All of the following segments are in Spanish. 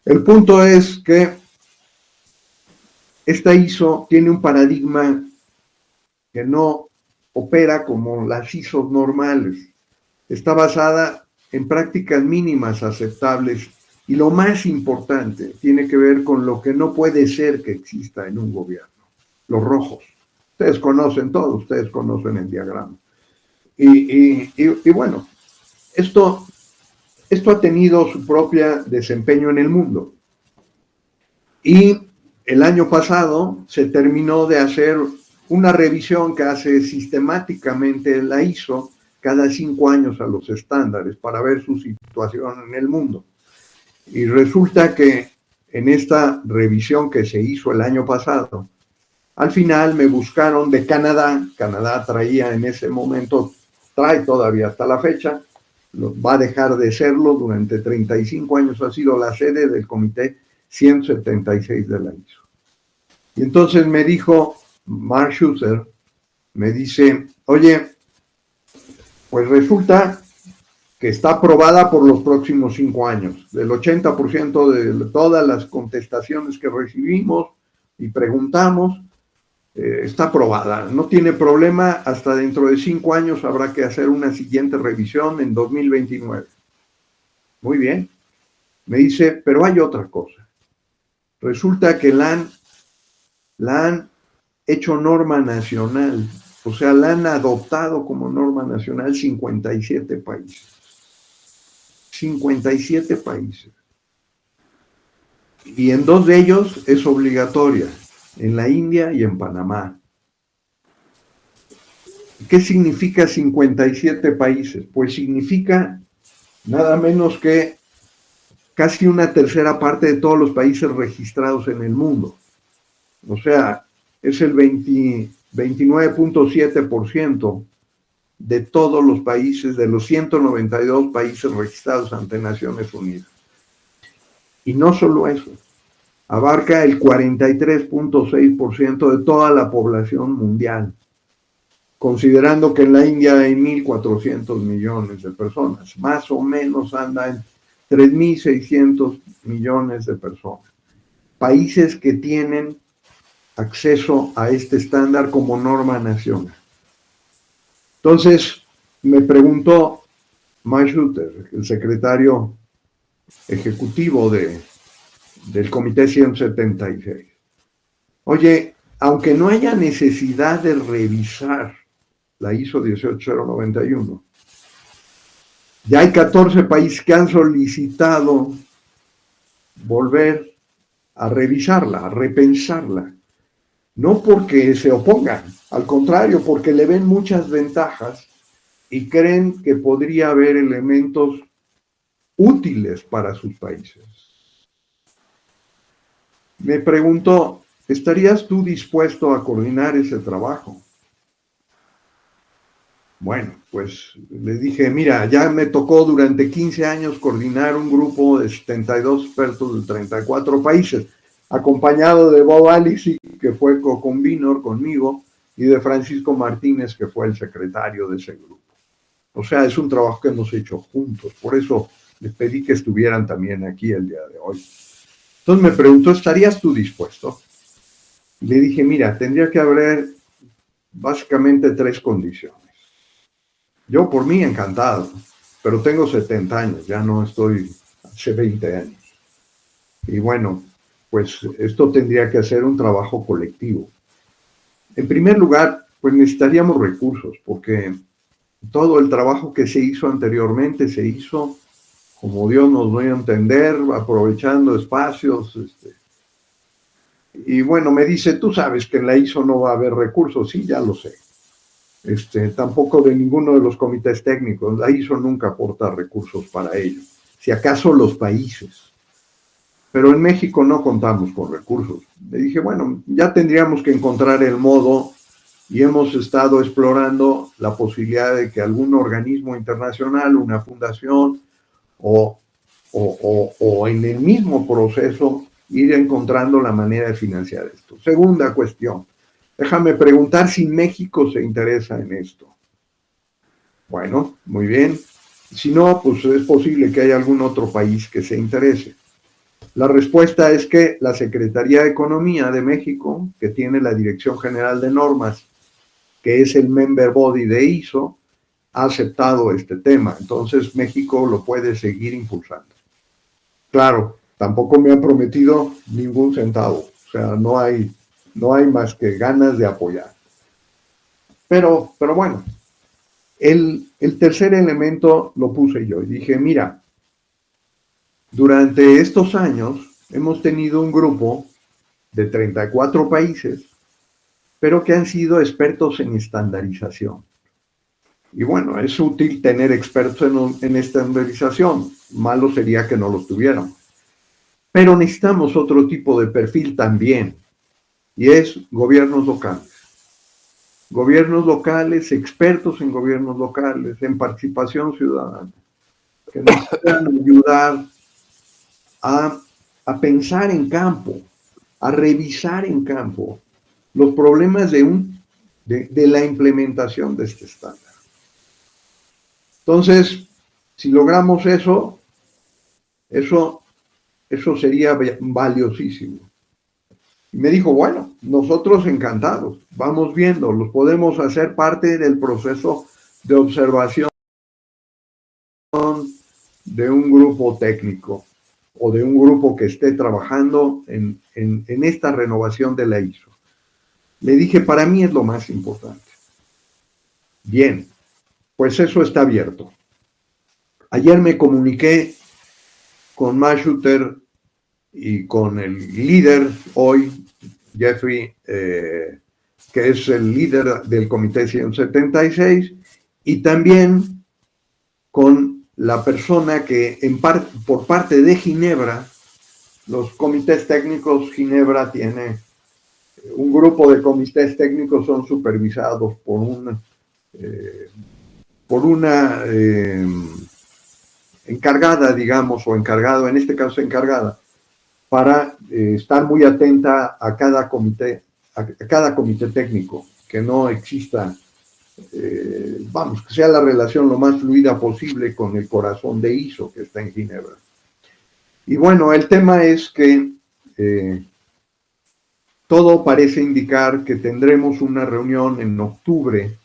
El punto es que esta ISO tiene un paradigma que no opera como las ISOs normales. Está basada en prácticas mínimas aceptables y lo más importante tiene que ver con lo que no puede ser que exista en un gobierno, los rojos. Ustedes conocen todo, ustedes conocen el diagrama. Y bueno, esto ha tenido su propio desempeño en el mundo. Y el año pasado se terminó de hacer una revisión que hace sistemáticamente la ISO cada 5 años a los estándares para ver su situación en el mundo. Y resulta que en esta revisión que se hizo el año pasado, al final me buscaron de Canadá. Canadá traía en ese momento, trae todavía hasta la fecha, va a dejar de serlo, durante 35 años ha sido la sede del Comité 176 de la ISO. Y entonces me dijo Mark Schuster, me dice, oye, pues resulta que está aprobada por los próximos 5 años. Del 80% de todas las contestaciones que recibimos y preguntamos, está aprobada. No tiene problema, hasta dentro de 5 años habrá que hacer una siguiente revisión en 2029. Muy bien. Me dice, pero hay otra cosa. Resulta que la han hecho norma nacional, o sea, la han adoptado como norma nacional 57 países. 57 países. Y en 2 de ellos es obligatoria, en la India y en Panamá. ¿Qué significa 57 países? Pues significa nada menos que casi una tercera parte de todos los países registrados en el mundo. O sea, es el 29.7% de todos los países, de los 192 países registrados ante Naciones Unidas. Y no solo eso, abarca el 43.6% de toda la población mundial, considerando que en la India hay 1.400 millones de personas, más o menos anda en 3.600 millones de personas. Países que tienen acceso a este estándar como norma nacional. Entonces, me preguntó Mike Schuster, el secretario ejecutivo del Comité 176. Oye, aunque no haya necesidad de revisar la ISO 18091, ya hay 14 países que han solicitado volver a revisarla, a repensarla. No porque se opongan, al contrario, porque le ven muchas ventajas y creen que podría haber elementos útiles para sus países. Me preguntó, ¿estarías tú dispuesto a coordinar ese trabajo? Bueno, pues le dije, mira, ya me tocó durante 15 años coordinar un grupo de 72 expertos de 34 países, acompañado de Bob Alixi, que fue co-convenor conmigo, y de Francisco Martínez, que fue el secretario de ese grupo. O sea, es un trabajo que hemos hecho juntos, por eso les pedí que estuvieran también aquí el día de hoy. Entonces me preguntó, ¿estarías tú dispuesto? Y le dije, mira, tendría que haber básicamente 3 condiciones. Yo por mí encantado, pero tengo 70 años, ya no estoy hace 20 años. Y bueno, pues esto tendría que ser un trabajo colectivo. En primer lugar, pues necesitaríamos recursos, porque todo el trabajo que se hizo anteriormente se hizo como Dios nos dio a entender, aprovechando espacios. Y bueno, me dice, tú sabes que en la ISO no va a haber recursos. Sí, ya lo sé. Tampoco de ninguno de los comités técnicos. La ISO nunca aporta recursos para ello. Si acaso los países. Pero en México no contamos con recursos. Le dije, bueno, ya tendríamos que encontrar el modo y hemos estado explorando la posibilidad de que algún organismo internacional, una fundación o en el mismo proceso ir encontrando la manera de financiar esto. Segunda cuestión, déjame preguntar si México se interesa en esto. Bueno, muy bien. Si no, pues es posible que haya algún otro país que se interese. La respuesta es que la Secretaría de Economía de México, que tiene la Dirección General de Normas, que es el member body de ISO, ha aceptado este tema. Entonces México lo puede seguir impulsando. Claro, tampoco me han prometido ningún centavo. O sea, no hay más que ganas de apoyar. Pero bueno, el tercer elemento lo puse yo y dije, mira, durante estos años hemos tenido un grupo de 34 países, pero que han sido expertos en estandarización. Y bueno, es útil tener expertos en estandarización, malo sería que no los tuviéramos. Pero necesitamos otro tipo de perfil también, y es gobiernos locales. Gobiernos locales, expertos en gobiernos locales, en participación ciudadana, que nos puedan ayudar a pensar en campo, a revisar en campo los problemas de la implementación de este estándar. Entonces, si logramos eso sería valiosísimo. Y me dijo, bueno, nosotros encantados, vamos viendo, los podemos hacer parte del proceso de observación de un grupo técnico o de un grupo que esté trabajando en esta renovación de la ISO. Le dije, para mí es lo más importante. Bien, pues eso está abierto. Ayer me comuniqué con Mashuter y con el líder hoy, Jeffrey, que es el líder del Comité 176, y también con la persona que por parte de Ginebra, los comités técnicos, Ginebra tiene un grupo de comités técnicos, son supervisados por una encargada, digamos, o encargado, en este caso encargada, para estar muy atenta a cada comité técnico, que no exista, que sea la relación lo más fluida posible con el corazón de ISO que está en Ginebra. Y bueno, el tema es que todo parece indicar que tendremos una reunión en octubre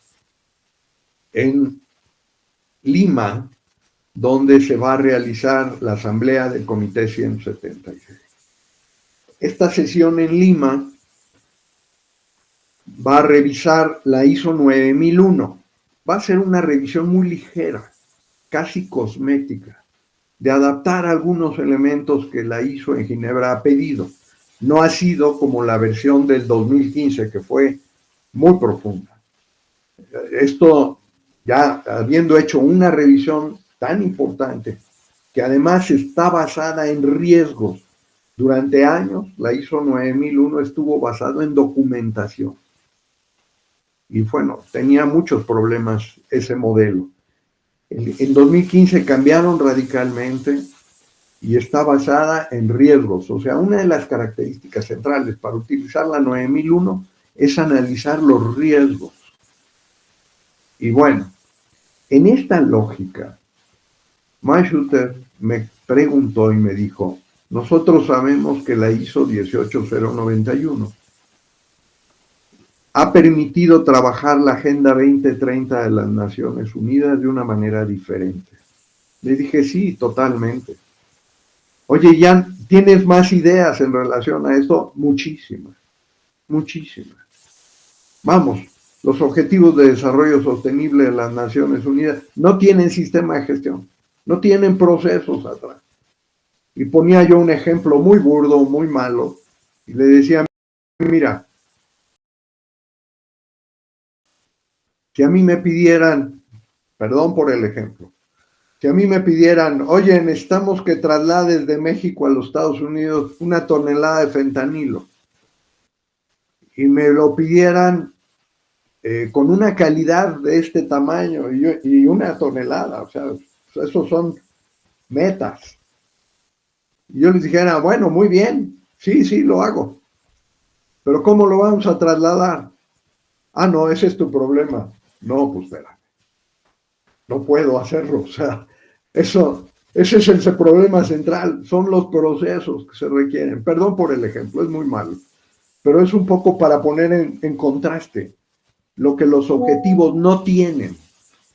en Lima, donde se va a realizar la asamblea del Comité 176. Esta sesión en Lima va a revisar la ISO 9001. Va a ser una revisión muy ligera, casi cosmética, de adaptar algunos elementos que la ISO en Ginebra ha pedido. No ha sido como la versión del 2015, que fue muy profunda. Esto, ya habiendo hecho una revisión tan importante, que además está basada en riesgos. Durante años, la ISO 9001 estuvo basado en documentación. Y bueno, tenía muchos problemas ese modelo. En 2015 cambiaron radicalmente y está basada en riesgos. O sea, una de las características centrales para utilizar la 9001 es analizar los riesgos. Y bueno, en esta lógica, Mashuter me preguntó y me dijo, nosotros sabemos que la ISO 18091 ha permitido trabajar la Agenda 2030 de las Naciones Unidas de una manera diferente. Le dije, sí, totalmente. Oye, Jan, ¿tienes más ideas en relación a esto? Muchísimas, muchísimas. Vamos, los Objetivos de Desarrollo Sostenible de las Naciones Unidas no tienen sistema de gestión, no tienen procesos atrás. Y ponía yo un ejemplo muy burdo, muy malo, y le decía, mira, si a mí me pidieran, perdón por el ejemplo, si a mí me pidieran, oye, necesitamos que traslades de México a los Estados Unidos 1 tonelada de fentanilo, y me lo pidieran con una calidad de este tamaño y 1 tonelada, o sea, esos son metas. Y yo les dijera, bueno, muy bien, sí, lo hago, pero ¿cómo lo vamos a trasladar? Ah, no, ese es tu problema. No, pues espera, no puedo hacerlo, o sea, eso Ese es el problema central, son los procesos que se requieren. Perdón por el ejemplo, es muy malo, pero es un poco para poner en contraste lo que los objetivos no tienen.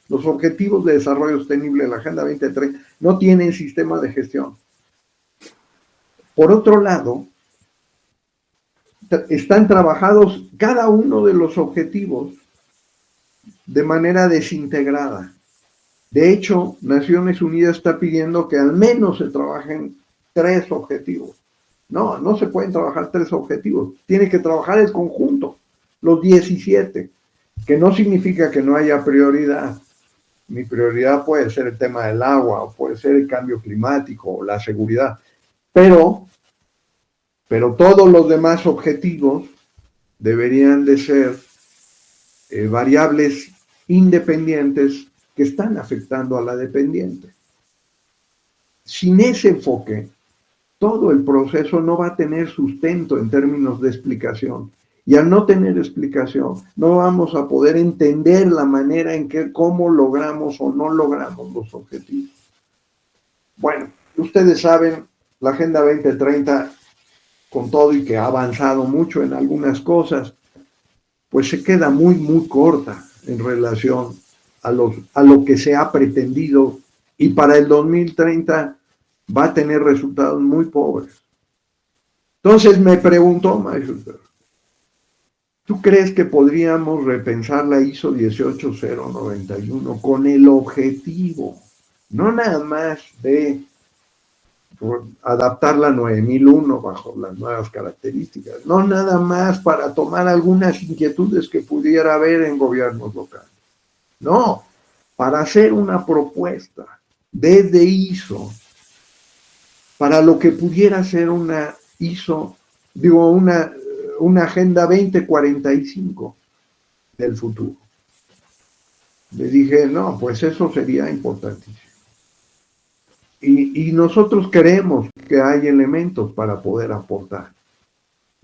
Los objetivos de desarrollo sostenible de la Agenda 2030 no tienen sistema de gestión. Por otro lado, están trabajados cada uno de los objetivos de manera desintegrada. De hecho, Naciones Unidas está pidiendo que al menos se trabajen 3 objetivos. No, no se pueden trabajar 3 objetivos. Tiene que trabajar el conjunto, los 17, que no significa que no haya prioridad. Mi prioridad puede ser el tema del agua, o puede ser el cambio climático, o la seguridad. Pero todos los demás objetivos deberían de ser variables independientes que están afectando a la dependiente. Sin ese enfoque, todo el proceso no va a tener sustento en términos de explicación. Y al no tener explicación, no vamos a poder entender la manera en que, cómo logramos o no logramos los objetivos. Bueno, ustedes saben, la Agenda 2030, con todo y que ha avanzado mucho en algunas cosas, pues se queda muy, muy corta en relación a lo que se ha pretendido, y para el 2030 va a tener resultados muy pobres. Entonces me preguntó, maestro, ¿tú crees que podríamos repensar la ISO 18091 con el objetivo, no nada más de adaptar la 9001 bajo las nuevas características, no nada más para tomar algunas inquietudes que pudiera haber en gobiernos locales? No, para hacer una propuesta desde ISO para lo que pudiera ser una ISO, digo, una Agenda 2045 del futuro. Le dije, no, pues eso sería importantísimo. Y nosotros creemos que hay elementos para poder aportar.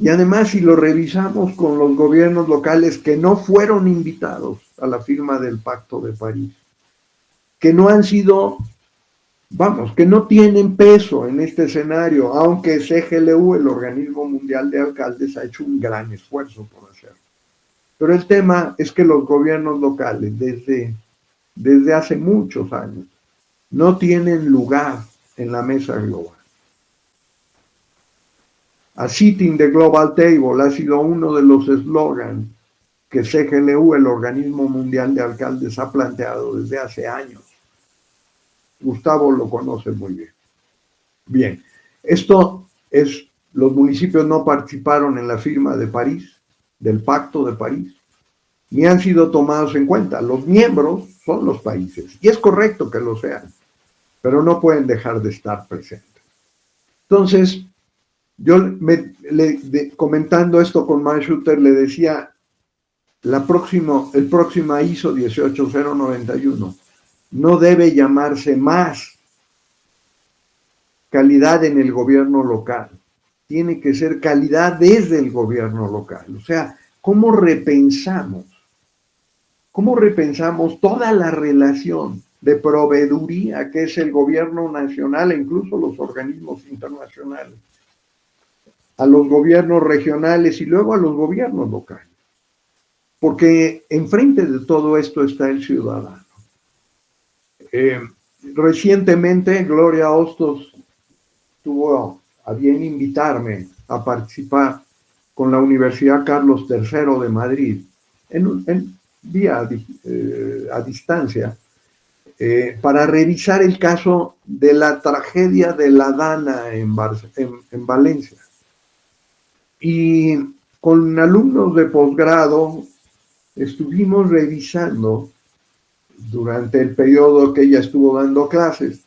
Y además, si lo revisamos con los gobiernos locales que no fueron invitados a la firma del Pacto de París, que no han sido, que no tienen peso en este escenario, aunque CGLU, el Organismo Mundial de Alcaldes, ha hecho un gran esfuerzo por hacerlo. Pero el tema es que los gobiernos locales, desde hace muchos años, no tienen lugar en la mesa global. A Seat in the Global Table ha sido uno de los eslogans que CGLU, el Organismo Mundial de Alcaldes, ha planteado desde hace años. Gustavo lo conoce muy bien. Bien, esto es, los municipios no participaron en la firma de París, del Pacto de París, ni han sido tomados en cuenta. Los miembros son los países, y es correcto que lo sean, pero no pueden dejar de estar presentes. Entonces, yo comentando esto con Mark Schutter, le decía, el próximo ISO 18091 no debe llamarse más calidad en el gobierno local, tiene que ser calidad desde el gobierno local. O sea, ¿cómo repensamos toda la relación de proveeduría que es el gobierno nacional e incluso los organismos internacionales, a los gobiernos regionales y luego a los gobiernos locales? Porque enfrente de todo esto está el ciudadano. Recientemente Gloria Hostos tuvo a bien invitarme a participar con la Universidad Carlos III de Madrid en vía a distancia para revisar el caso de la tragedia de la Dana en Valencia. Y con alumnos de posgrado estuvimos revisando durante el periodo que ella estuvo dando clases.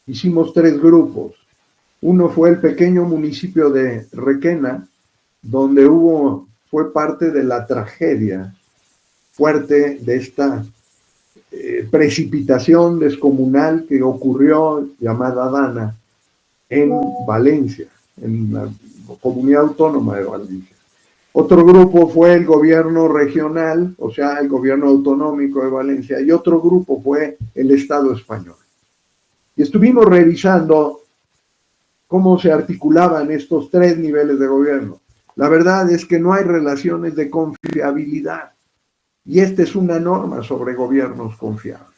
Hicimos 3 grupos. Uno fue el pequeño municipio de Requena, donde fue parte de la tragedia fuerte de esta precipitación descomunal que ocurrió, llamada Dana, en Valencia, en la comunidad autónoma de Valencia. Otro grupo fue el gobierno regional, o sea, el gobierno autonómico de Valencia, y otro grupo fue el Estado español. Y estuvimos revisando cómo se articulaban estos tres niveles de gobierno. La verdad es que no hay relaciones de confiabilidad. Y esta es una norma sobre gobiernos confiables.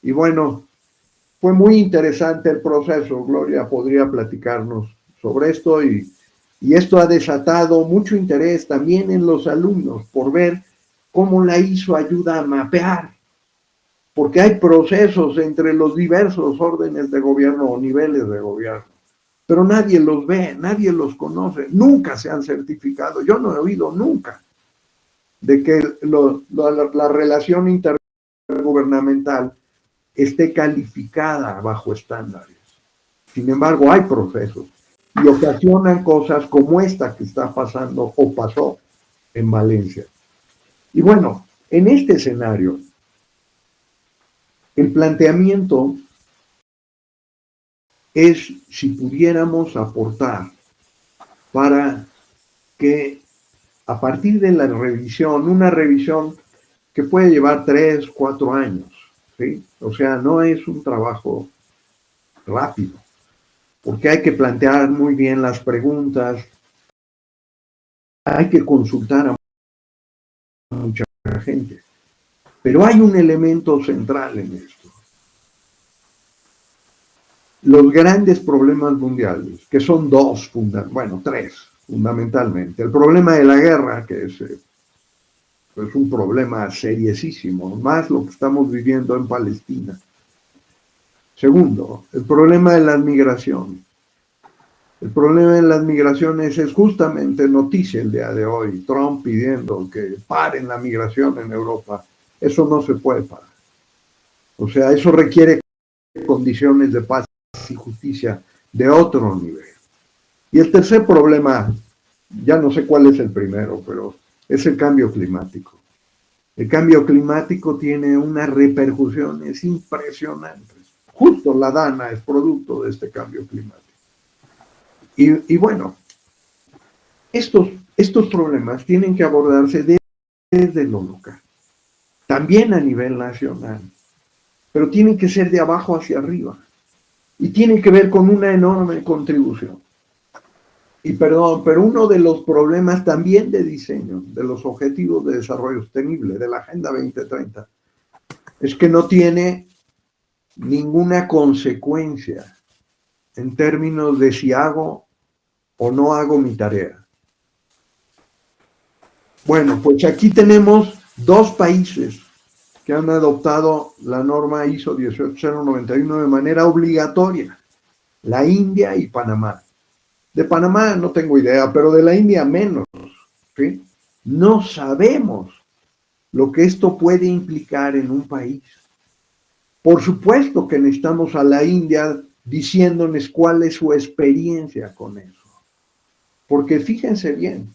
Y bueno, fue muy interesante el proceso. Gloria podría platicarnos sobre esto y esto ha desatado mucho interés también en los alumnos por ver cómo la ISO ayuda a mapear, porque hay procesos entre los diversos órdenes de gobierno o niveles de gobierno, pero nadie los ve, nadie los conoce, nunca se han certificado. Yo no he oído nunca de que la relación intergubernamental esté calificada bajo estándares. Sin embargo, hay procesos y ocasionan cosas como esta que está pasando o pasó en Valencia. Y bueno, en este escenario, el planteamiento es si pudiéramos aportar para que a partir de la revisión, una revisión que puede llevar 3, 4 años, ¿sí? O sea, no es un trabajo rápido, porque hay que plantear muy bien las preguntas, hay que consultar a mucha gente. Pero hay un elemento central en esto. Los grandes problemas mundiales, que son tres fundamentalmente. El problema de la guerra, que es un problema seriosísimo, más lo que estamos viviendo en Palestina. Segundo, el problema de las migraciones. El problema de las migraciones es justamente noticia el día de hoy. Trump pidiendo que paren la migración en Europa. Eso no se puede parar. O sea, eso requiere condiciones de paz y justicia de otro nivel. Y el tercer problema, ya no sé cuál es el primero, pero es el cambio climático. El cambio climático tiene unas repercusiones impresionantes. Justo la Dana es producto de este cambio climático. Y bueno, estos problemas tienen que abordarse desde lo local, también a nivel nacional, pero tienen que ser de abajo hacia arriba y tienen que ver con una enorme contribución. Pero uno de los problemas también de diseño de los Objetivos de Desarrollo Sostenible de la Agenda 2030 es que no tiene ninguna consecuencia en términos de si hago o no hago mi tarea. Bueno, pues aquí tenemos 2 países que han adoptado la norma ISO 18091 de manera obligatoria, la India y Panamá. De Panamá no tengo idea, pero de la India menos, ¿sí? No sabemos lo que esto puede implicar en un país. Por supuesto que necesitamos a la India diciéndoles cuál es su experiencia con eso. Porque fíjense bien,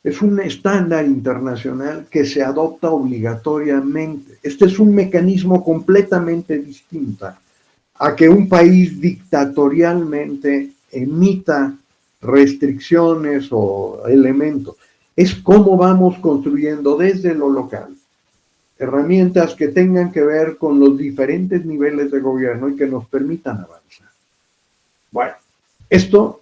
es un estándar internacional que se adopta obligatoriamente. Este es un mecanismo completamente distinto a que un país dictatorialmente emita restricciones o elementos. Es cómo vamos construyendo desde lo local herramientas que tengan que ver con los diferentes niveles de gobierno y que nos permitan avanzar. Bueno, esto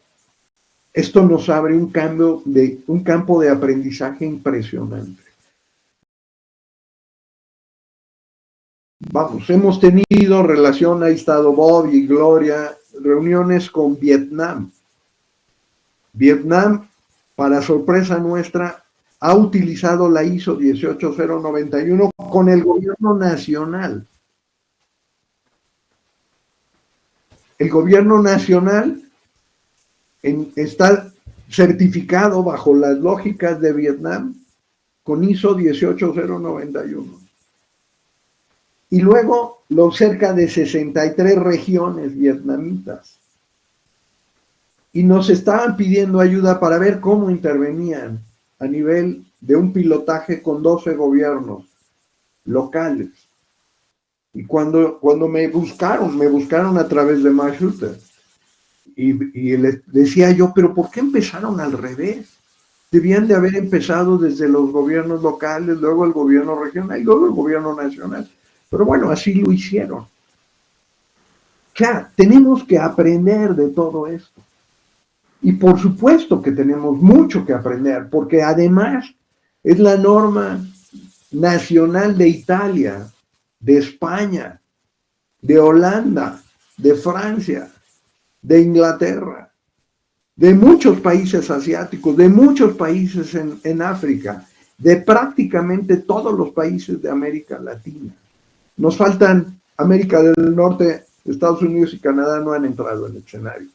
nos abre un campo de aprendizaje impresionante. Vamos, hemos tenido relación, ahí estado Bob y Gloria, reuniones con Vietnam. Vietnam, para sorpresa nuestra, ha utilizado la ISO 18091 con el gobierno nacional. El gobierno nacional está certificado bajo las lógicas de Vietnam con ISO 18091. Y luego los cerca de 63 regiones vietnamitas. Y nos estaban pidiendo ayuda para ver cómo intervenían a nivel de un pilotaje con 12 gobiernos locales. Y cuando me buscaron a través de Max Schuster. Y les decía yo, pero ¿por qué empezaron al revés? Debían de haber empezado desde los gobiernos locales, luego el gobierno regional y luego el gobierno nacional. Pero bueno, así lo hicieron. O sea, tenemos que aprender de todo esto. Y por supuesto que tenemos mucho que aprender, porque además es la norma nacional de Italia, de España, de Holanda, de Francia, de Inglaterra, de muchos países asiáticos, de muchos países en África, de prácticamente todos los países de América Latina. Nos faltan América del Norte, Estados Unidos y Canadá no han entrado en el escenario.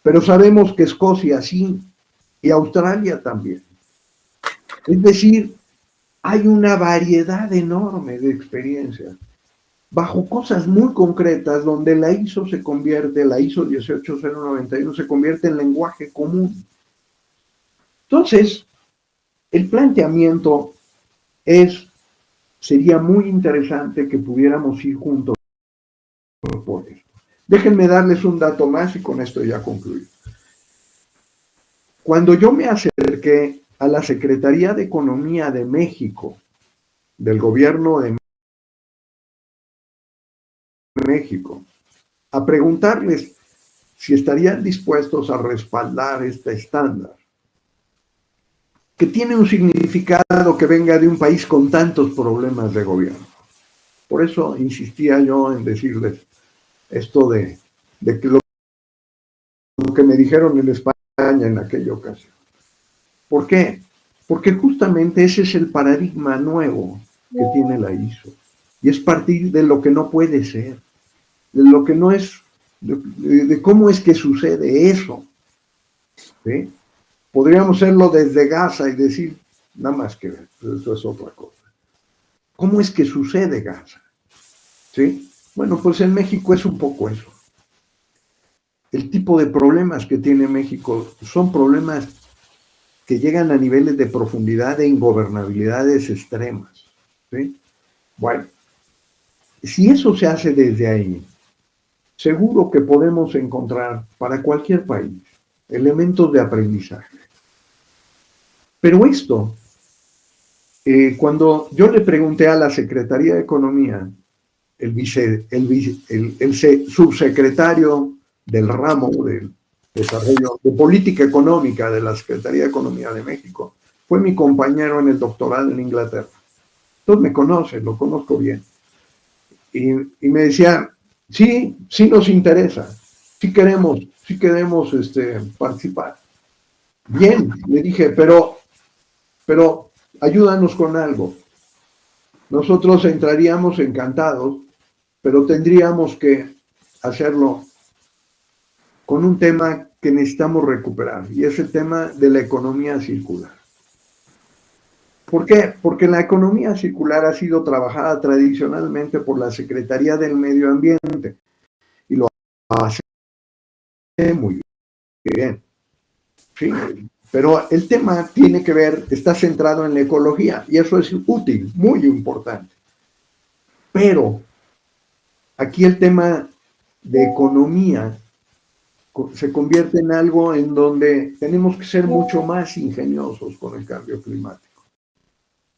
Pero sabemos que Escocia sí, y Australia también. Es decir, hay una variedad enorme de experiencias, bajo cosas muy concretas, donde la ISO se convierte, la ISO 18091 se convierte en lenguaje común. Entonces, el planteamiento sería muy interesante que pudiéramos ir juntos por esto. Déjenme darles un dato más y con esto ya concluyo. Cuando yo me acerqué a la Secretaría de Economía de México, del gobierno de México, a preguntarles si estarían dispuestos a respaldar este estándar, que tiene un significado que venga de un país con tantos problemas de gobierno. Por eso insistía yo en decirles esto de que lo que me dijeron en España en aquella ocasión. ¿Por qué? Porque justamente ese es el paradigma nuevo que tiene la ISO. Y es partir de lo que no puede ser, de lo que no es, de cómo es que sucede eso. ¿Sí? Podríamos hacerlo desde Gaza y decir, nada más que eso es otra cosa. ¿Cómo es que sucede Gaza? ¿Sí? Bueno, pues en México es un poco eso. El tipo de problemas que tiene México son problemas que llegan a niveles de profundidad e ingobernabilidades extremas. ¿Sí? Bueno, si eso se hace desde ahí, seguro que podemos encontrar para cualquier país elementos de aprendizaje. Pero esto, cuando yo le pregunté a la Secretaría de Economía, el subsecretario del ramo del desarrollo de política económica de la Secretaría de Economía de México, fue mi compañero en el doctorado en Inglaterra. Entonces me conoce, lo conozco bien. Y me decía, sí nos interesa, sí queremos participar. Bien, le dije, pero ayúdanos con algo. Nosotros entraríamos encantados, pero tendríamos que hacerlo con un tema que necesitamos recuperar, y es el tema de la economía circular. ¿Por qué? Porque la economía circular ha sido trabajada tradicionalmente por la Secretaría del Medio Ambiente, y lo hace muy bien. ¿Sí? Pero el tema tiene que ver, está centrado en la ecología, y eso es útil, muy importante. Pero aquí el tema de economía se convierte en algo en donde tenemos que ser mucho más ingeniosos con el cambio climático.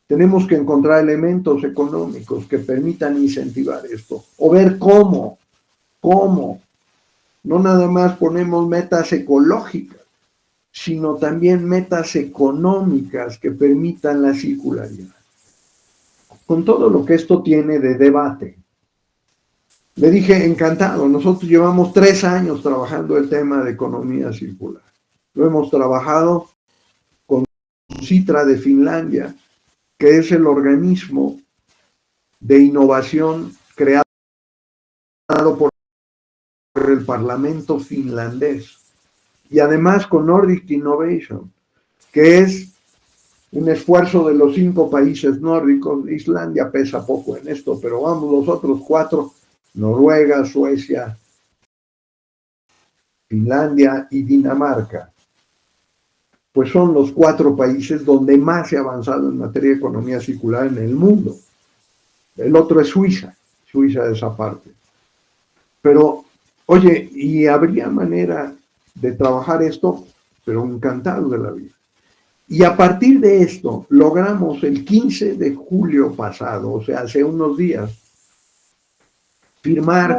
Tenemos que encontrar elementos económicos que permitan incentivar esto, o ver cómo. No nada más ponemos metas ecológicas, sino también metas económicas que permitan la circularidad. Con todo lo que esto tiene de debate, le dije, encantado, nosotros llevamos 3 años trabajando el tema de economía circular. Lo hemos trabajado con CITRA de Finlandia, que es el organismo de innovación creado por el Parlamento finlandés. Y además con Nordic Innovation, que es un esfuerzo de los 5 países nórdicos. Islandia pesa poco en esto, pero vamos, los otros 4, Noruega, Suecia, Finlandia y Dinamarca, pues son los 4 países donde más se ha avanzado en materia de economía circular en el mundo. El otro es Suiza de esa parte. Pero, oye, ¿y habría manera de trabajar esto? Pero encantado de la vida. Y a partir de esto, logramos el 15 de julio pasado, o sea, hace unos días, firmar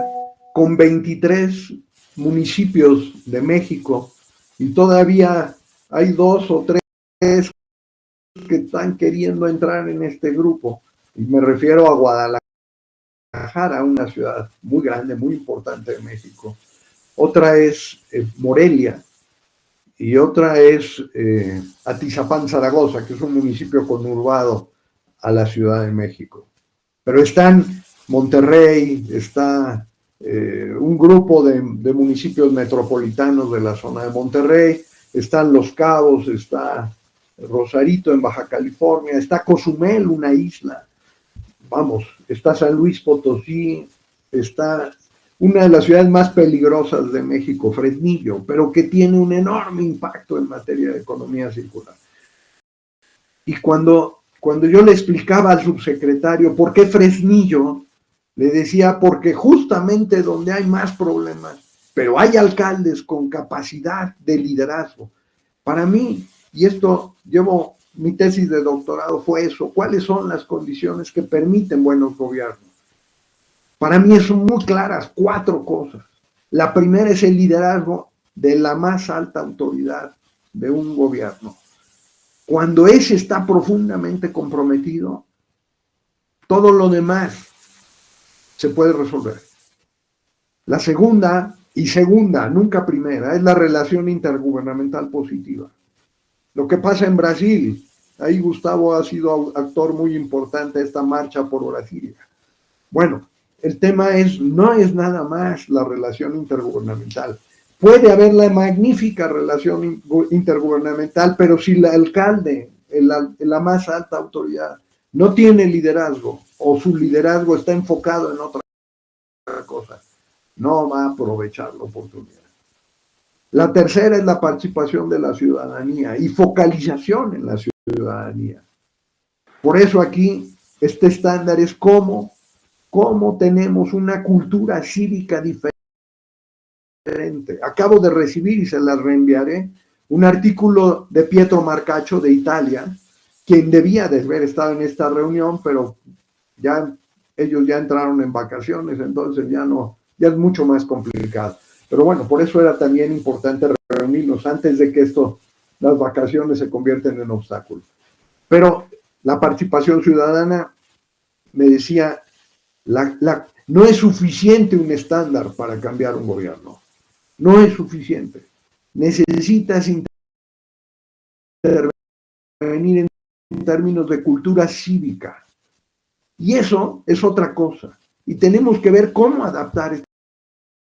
con 23 municipios de México, y todavía hay 2 o 3 que están queriendo entrar en este grupo, y me refiero a Guadalajara, una ciudad muy grande, muy importante de México. Otra es Morelia, y otra es Atizapán, Zaragoza, que es un municipio conurbado a la Ciudad de México. Pero están Monterrey, está un grupo de municipios metropolitanos de la zona de Monterrey, están Los Cabos, está Rosarito en Baja California, está Cozumel, una isla, vamos, está San Luis Potosí, está una de las ciudades más peligrosas de México, Fresnillo, pero que tiene un enorme impacto en materia de economía circular. Y cuando yo le explicaba al subsecretario por qué Fresnillo, le decía porque justamente donde hay más problemas, pero hay alcaldes con capacidad de liderazgo. Para mí, y esto mi tesis de doctorado fue eso, ¿cuáles son las condiciones que permiten buenos gobiernos? Para mí son muy claras 4 cosas. La primera es el liderazgo de la más alta autoridad de un gobierno. Cuando ese está profundamente comprometido, todo lo demás se puede resolver. La segunda, nunca primera, es la relación intergubernamental positiva. Lo que pasa en Brasil, ahí Gustavo ha sido actor muy importante de esta marcha por Brasilia. Bueno, el tema no es nada más la relación intergubernamental. Puede haber la magnífica relación intergubernamental, pero si el alcalde, la más alta autoridad, no tiene liderazgo o su liderazgo está enfocado en otra cosa, no va a aprovechar la oportunidad. La tercera es la participación de la ciudadanía y focalización en la ciudadanía. Por eso aquí este estándar es cómo tenemos una cultura cívica diferente. Acabo de recibir, y se la reenviaré, un artículo de Pietro Marcaccio de Italia, quien debía de haber estado en esta reunión, pero ellos ya entraron en vacaciones, entonces ya es mucho más complicado. Pero bueno, por eso era también importante reunirnos antes de que las vacaciones se convierten en obstáculos. Pero la participación ciudadana, me decía, no es suficiente un estándar para cambiar un gobierno. No es suficiente. Necesitas intervenir en términos de cultura cívica. Y eso es otra cosa. Y tenemos que ver cómo adaptar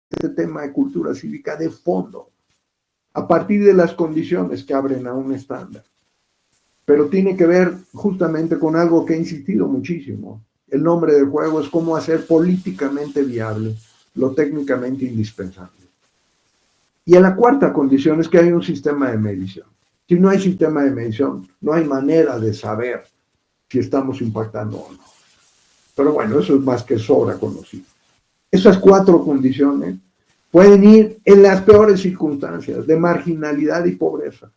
este tema de cultura cívica de fondo, a partir de las condiciones que abren a un estándar. Pero tiene que ver justamente con algo que he insistido muchísimo. El nombre del juego es cómo hacer políticamente viable lo técnicamente indispensable. Y la cuarta condición es que hay un sistema de medición. Si no hay sistema de medición, no hay manera de saber si estamos impactando o no. Pero bueno, eso es más que sobra conocido. Esas 4 condiciones pueden ir en las peores circunstancias de marginalidad y pobreza.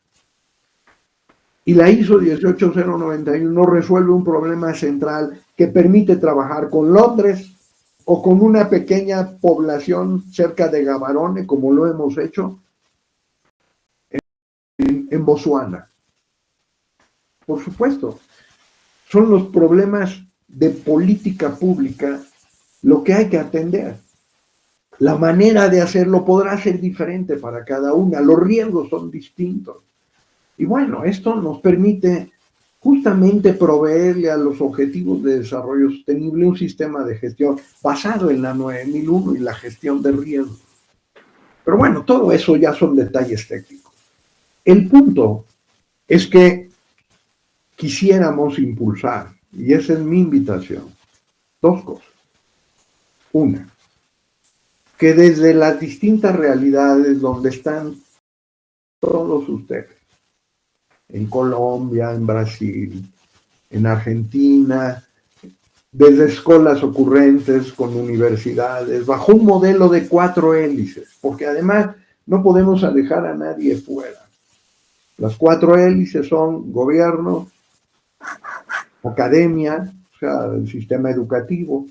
Y la ISO 18091 resuelve un problema central que permite trabajar con Londres o con una pequeña población cerca de Gaborone, como lo hemos hecho en Botsuana. Por supuesto, son los problemas de política pública lo que hay que atender. La manera de hacerlo podrá ser diferente para cada una, los riesgos son distintos. Y bueno, esto nos permite justamente proveerle a los objetivos de desarrollo sostenible un sistema de gestión basado en la 9001 y la gestión de riesgos. Pero bueno, todo eso ya son detalles técnicos. El punto es que quisiéramos impulsar, y esa es mi invitación, 2 cosas. Una, que desde las distintas realidades donde están todos ustedes, en Colombia, en Brasil, en Argentina, desde escuelas ocurrentes con universidades, bajo un modelo de 4 hélices, porque además no podemos alejar a nadie fuera. Las 4 hélices son gobierno, academia, o sea, el sistema educativo,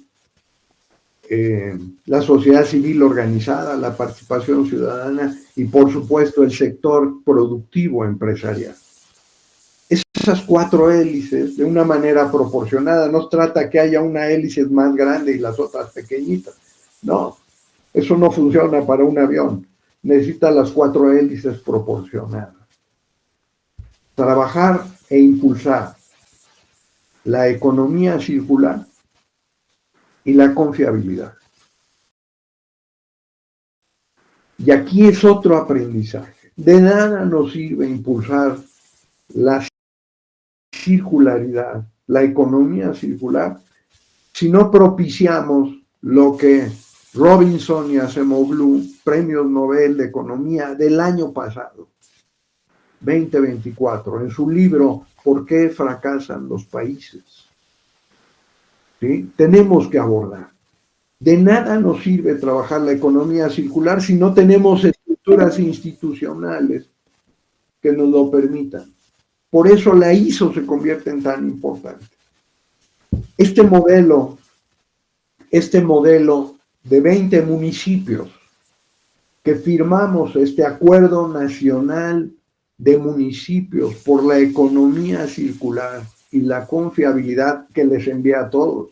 la sociedad civil organizada, la participación ciudadana y, por supuesto, el sector productivo empresarial. Esas cuatro hélices, de una manera proporcionada, no se trata que haya una hélice más grande y las otras pequeñitas. No, eso no funciona para un avión. Necesita las cuatro hélices proporcionadas. Trabajar e impulsar la economía circular y la confiabilidad. Y aquí es otro aprendizaje. De nada nos sirve impulsar la circularidad, la economía circular, si no propiciamos lo que Robinson y Acemoglu, premios Nobel de Economía del año pasado, 2024, en su libro ¿Por qué fracasan los países? ¿Sí? Tenemos que abordar. De nada nos sirve trabajar la economía circular si no tenemos estructuras institucionales que nos lo permitan. Por eso la ISO se convierte en tan importante. Este modelo de 20 municipios que firmamos este Acuerdo Nacional de Municipios por la Economía Circular y la Confiabilidad que les envía a todos,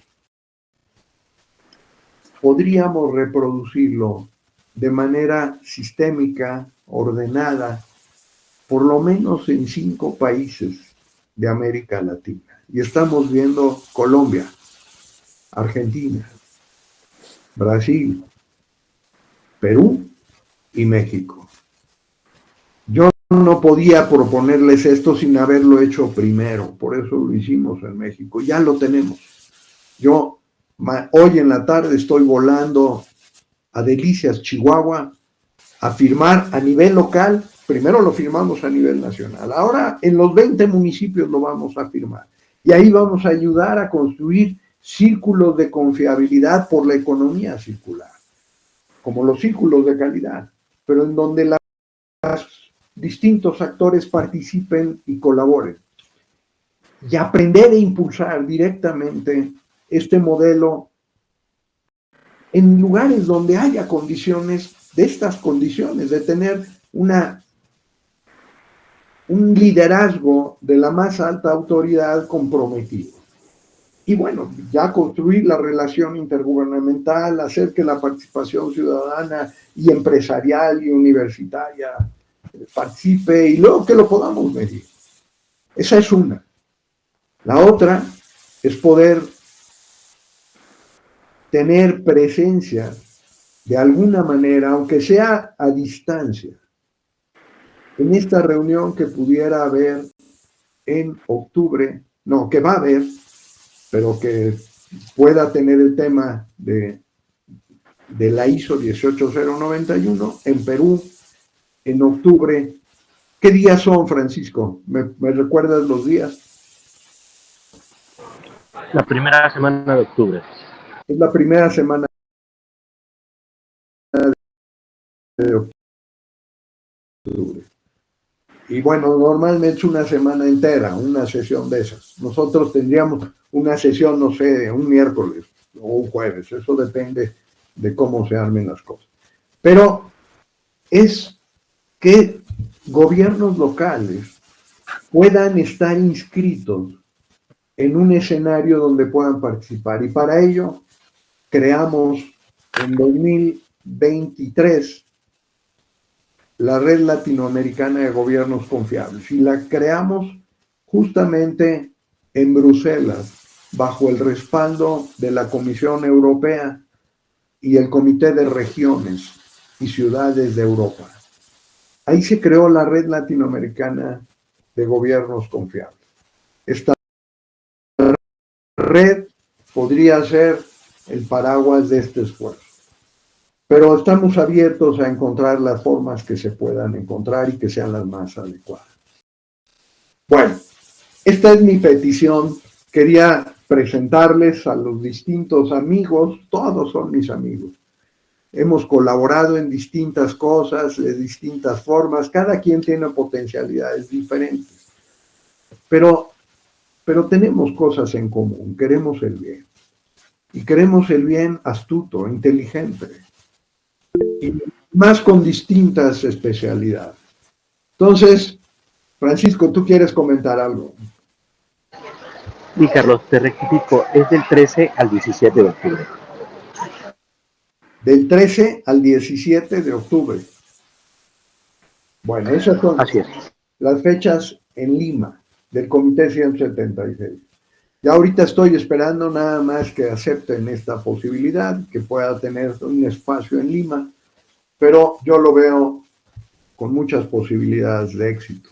podríamos reproducirlo de manera sistémica, ordenada, por lo menos en 5 países de América Latina. Y estamos viendo Colombia, Argentina, Brasil, Perú y México. Yo no podía proponerles esto sin haberlo hecho primero, por eso lo hicimos en México. Ya lo tenemos. Yo hoy en la tarde estoy volando a Delicias, Chihuahua, a firmar a nivel local. Primero lo firmamos a nivel nacional. Ahora en los 20 municipios lo vamos a firmar. Y ahí vamos a ayudar a construir círculos de confiabilidad por la economía circular, como los círculos de calidad, pero en donde los distintos actores participen y colaboren. Y aprender a impulsar directamente este modelo en lugares donde haya condiciones, de estas condiciones, de tener un liderazgo de la más alta autoridad comprometido. Y bueno, ya construir la relación intergubernamental, hacer que la participación ciudadana y empresarial y universitaria participe y luego que lo podamos medir. Esa es una. La otra es poder tener presencia de alguna manera, aunque sea a distancia, en esta reunión que pudiera haber en octubre, no, que va a haber, pero que pueda tener el tema de la ISO 18091 en Perú en octubre. ¿Qué días son, Francisco? ¿Me recuerdas los días? La primera semana de octubre. Es la primera semana de octubre. Y bueno, normalmente es una semana entera, una sesión de esas. Nosotros tendríamos una sesión, no sé, un miércoles o un jueves. Eso depende de cómo se armen las cosas. Pero es que gobiernos locales puedan estar inscritos en un escenario donde puedan participar. Y para ello creamos en 2023 la Red Latinoamericana de Gobiernos Confiables. Y la creamos justamente en Bruselas, bajo el respaldo de la Comisión Europea y el Comité de Regiones y Ciudades de Europa. Ahí se creó la Red Latinoamericana de Gobiernos Confiables. Esta red podría ser el paraguas de este esfuerzo. Pero estamos abiertos a encontrar las formas que se puedan encontrar y que sean las más adecuadas. Bueno, esta es mi petición. Quería presentarles a los distintos amigos, todos son mis amigos. Hemos colaborado en distintas cosas, de distintas formas, cada quien tiene potencialidades diferentes. Pero tenemos cosas en común, queremos el bien. y queremos el bien astuto, inteligente, y más con distintas especialidades. Entonces, Francisco, ¿tú quieres comentar algo? Y Carlos, te rectifico, es del 13 al 17 de octubre. Del 13 al 17 de octubre. Bueno, esas son Así es. las fechas en Lima del Comité 176. Ya ahorita estoy esperando nada más que acepten esta posibilidad, que pueda tener un espacio en Lima, pero yo lo veo con muchas posibilidades de éxito.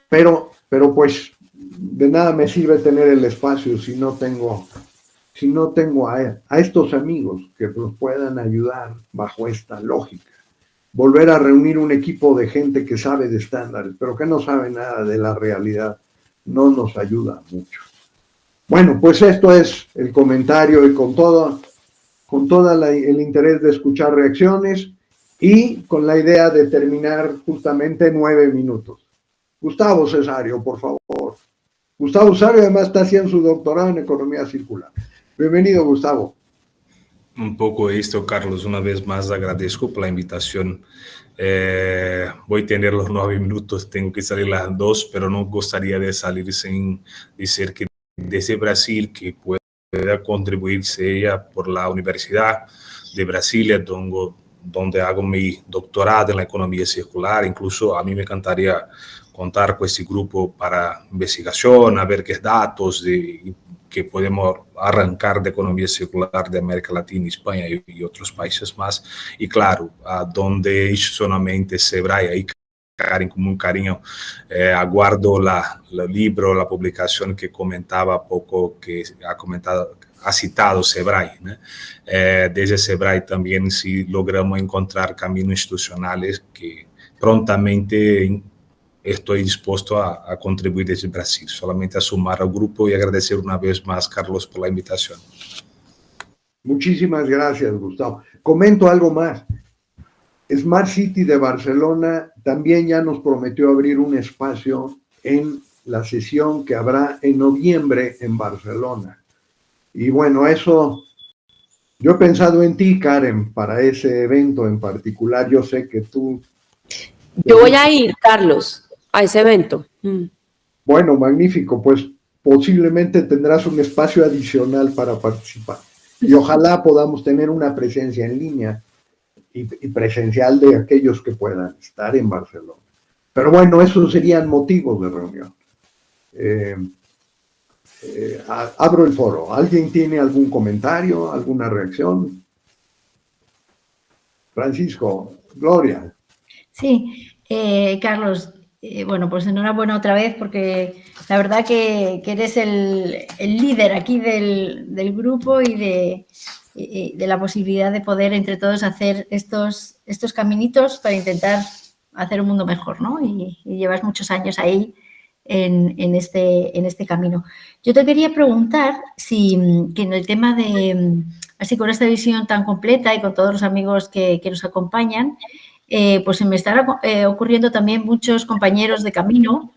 Pero pues de nada me sirve tener el espacio si no tengo a estos amigos que nos puedan ayudar bajo esta lógica. Volver a reunir un equipo de gente que sabe de estándares, pero que no sabe nada de la realidad, no nos ayuda mucho. Bueno, pues esto es el comentario y con todo el interés de escuchar reacciones y con la idea de terminar justamente 9 minutos. Gustavo Cesario, por favor. Gustavo Cesario además está haciendo su doctorado en economía circular. Bienvenido, Gustavo. Un poco esto, Carlos. Una vez más agradezco por la invitación. Voy a tener los 9 minutos, tengo que salir a las 2, pero no gustaría de salir sin decir que desde Brasil, que pueda contribuirse ella por la Universidad de Brasilia, donde hago mi doctorado en la economía circular. Incluso a mí me encantaría contar con este grupo para investigación, a ver qué datos que podemos arrancar de economía circular de América Latina, España y otros países más. Y claro, donde institucionalmente SEBRAE, ahí con un cariño, aguardo el libro, la publicación que comentaba poco, que ha citado SEBRAE, ¿no? Desde SEBRAE también si logramos encontrar caminos institucionales que prontamente estoy dispuesto a contribuir desde Brasil, solamente a sumar al grupo y agradecer una vez más, Carlos, por la invitación. Muchísimas gracias, Gustavo. Comento algo más. Smart City de Barcelona también ya nos prometió abrir un espacio en la sesión que habrá en noviembre en Barcelona. Y bueno, eso, yo he pensado en ti, Karen, para ese evento en particular. Yo sé que tú... Yo voy a ir, Carlos, a ese evento. Bueno, magnífico, pues posiblemente tendrás un espacio adicional para participar. Y ojalá podamos tener una presencia en línea y presencial de aquellos que puedan estar en Barcelona. Pero bueno, esos serían motivos de reunión. Abro el foro. ¿Alguien tiene algún comentario, alguna reacción? Francisco, Gloria. Sí, Carlos, bueno, pues enhorabuena otra vez porque la verdad que eres el líder aquí del grupo y de la posibilidad de poder entre todos hacer estos caminitos para intentar hacer un mundo mejor, ¿no? Y llevas muchos años ahí en este camino. Yo te quería preguntar si que en el tema de, así con esta visión tan completa y con todos los amigos que nos acompañan, pues se me están ocurriendo también muchos compañeros de camino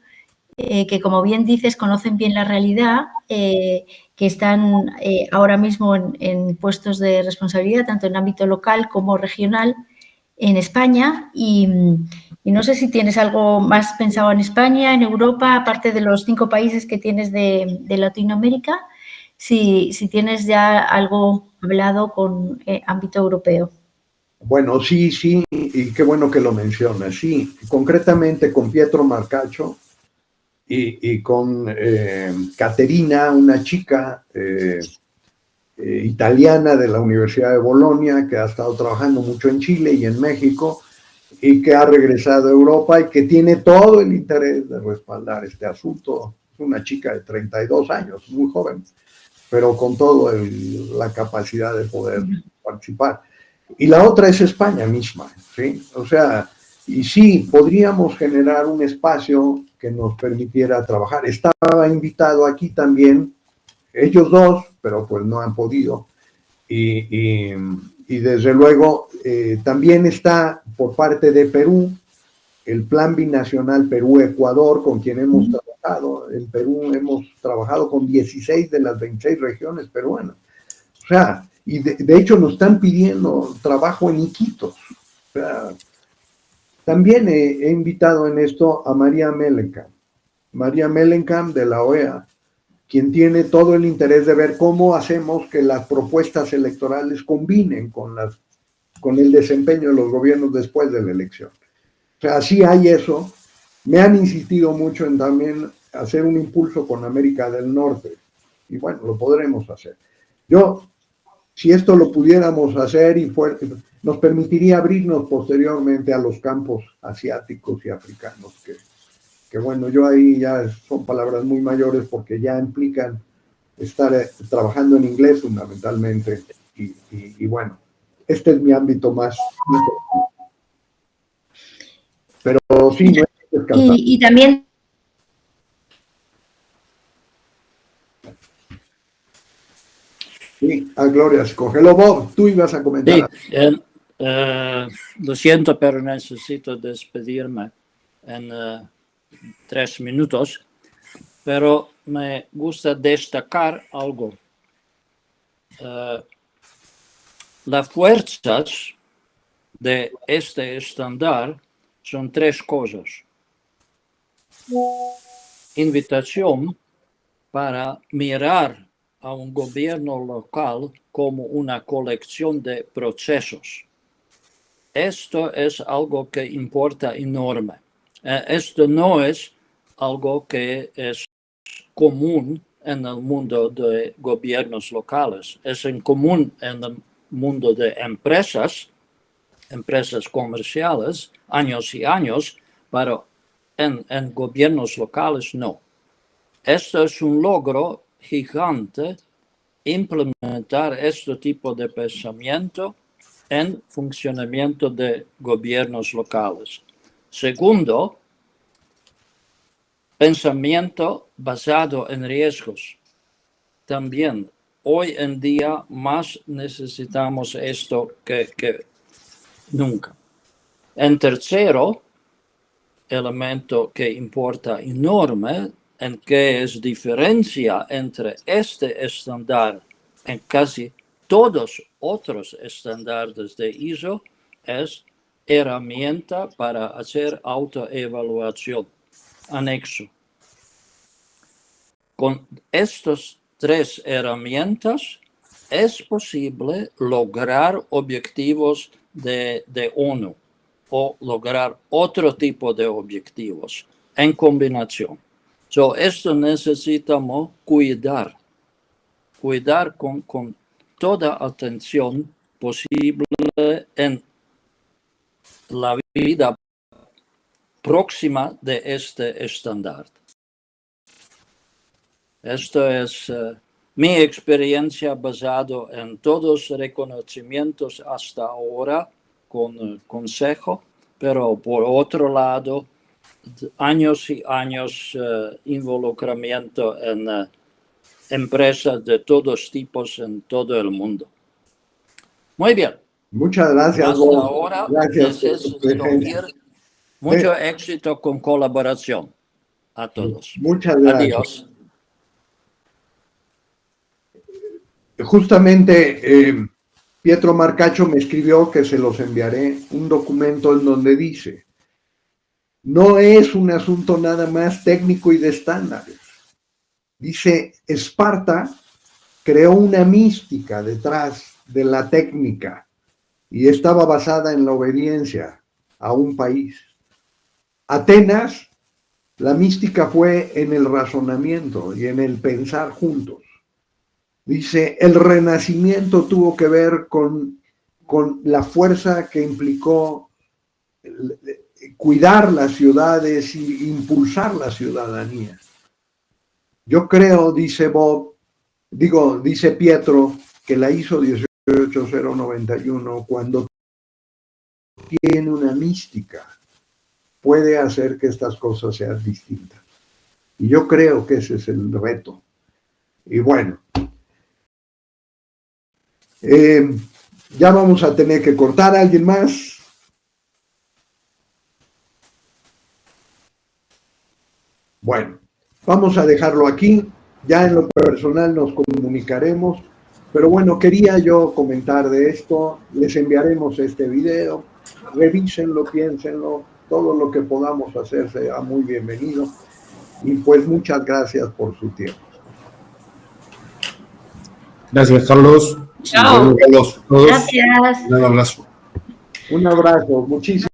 que, como bien dices, conocen bien la realidad, que están ahora mismo en puestos de responsabilidad, tanto en ámbito local como regional en España. Y no sé si tienes algo más pensado en España, en Europa, aparte de los 5 países que tienes de Latinoamérica, si tienes ya algo hablado con ámbito europeo. Bueno, sí, y qué bueno que lo mencionas. Sí, concretamente con Pietro Marcacho y con Caterina, una chica italiana de la Universidad de Bolonia, que ha estado trabajando mucho en Chile y en México, y que ha regresado a Europa y que tiene todo el interés de respaldar este asunto. Es una chica de 32 años, muy joven, pero con toda la capacidad de poder participar. Y la otra es España misma, ¿sí? O sea, y sí, podríamos generar un espacio que nos permitiera trabajar. Estaba invitado aquí también, ellos dos, pero pues no han podido. Y desde luego también está por parte de Perú el Plan Binacional Perú-Ecuador, con quien hemos trabajado. En Perú hemos trabajado con 16 de las 26 regiones peruanas. sea, y de hecho nos están pidiendo trabajo en Iquitos. O sea, también he invitado en esto a María Mellencamp. María Mellencamp de la OEA, quien tiene todo el interés de ver cómo hacemos que las propuestas electorales combinen con el desempeño de los gobiernos después de la elección. O sea, sí hay eso. Me han insistido mucho en también hacer un impulso con América del Norte. Y bueno, lo podremos hacer. Si esto lo pudiéramos hacer nos permitiría abrirnos posteriormente a los campos asiáticos y africanos, que bueno, yo ahí ya son palabras muy mayores porque ya implican estar trabajando en inglés fundamentalmente. Y bueno, este es mi ámbito más. Pero sí, no hay que descartar. Y también... Sí, a Gloria, se congeló. Bob, tú ibas a comentar. Sí, lo siento, pero necesito despedirme en 3 minutos, pero me gusta destacar algo. Las fuerzas de este estándar son 3 cosas. Invitación para mirar a un gobierno local como una colección de procesos. Esto es algo que importa enorme. Esto no es algo que es común en el mundo de gobiernos locales. Es en común en el mundo de empresas comerciales, años y años, pero en gobiernos locales no. Esto es un logro gigante, implementar este tipo de pensamiento en funcionamiento de gobiernos locales. Segundo, pensamiento basado en riesgos. También hoy en día más necesitamos esto que nunca. En tercero, elemento que importa enorme, en que es diferencia entre este estándar en casi todos otros estándares de ISO, es herramienta para hacer autoevaluación. Anexo. Con estas 3 herramientas es posible lograr objetivos de ONU o lograr otro tipo de objetivos en combinación. Esto necesitamos cuidar con toda atención posible en la vida próxima de este estándar. Esto es mi experiencia basado en todos los reconocimientos hasta ahora con consejo, pero por otro lado, años y años involucramiento en empresas de todos tipos en todo el mundo. Muy bien. Muchas gracias. Hasta Bob. ahora, Gracias. Mucho éxito con colaboración a todos. Muchas gracias. Adiós. Justamente Pietro Marcacho me escribió que se los enviaré un documento en donde dice: no es un asunto nada más técnico y de estándares. Dice, Esparta creó una mística detrás de la técnica y estaba basada en la obediencia a un país. Atenas, la mística fue en el razonamiento y en el pensar juntos. Dice, el Renacimiento tuvo que ver con la fuerza que implicó cuidar las ciudades e impulsar la ciudadanía. Yo creo, dice Pietro, que la ISO 18091, cuando tiene una mística, puede hacer que estas cosas sean distintas. Y yo creo que ese es el reto. Y bueno, ya vamos a tener que cortar. ¿Alguien más? Bueno, vamos a dejarlo aquí. Ya en lo personal nos comunicaremos Pero bueno, quería yo comentar de esto. Les enviaremos este video. Revísenlo, piénsenlo. Todo lo que podamos hacer será muy bienvenido. Y pues muchas gracias por su tiempo. Gracias, Carlos. Chao. Nos vemos, Carlos. Todos. Gracias. Un abrazo. Un abrazo. Muchísimas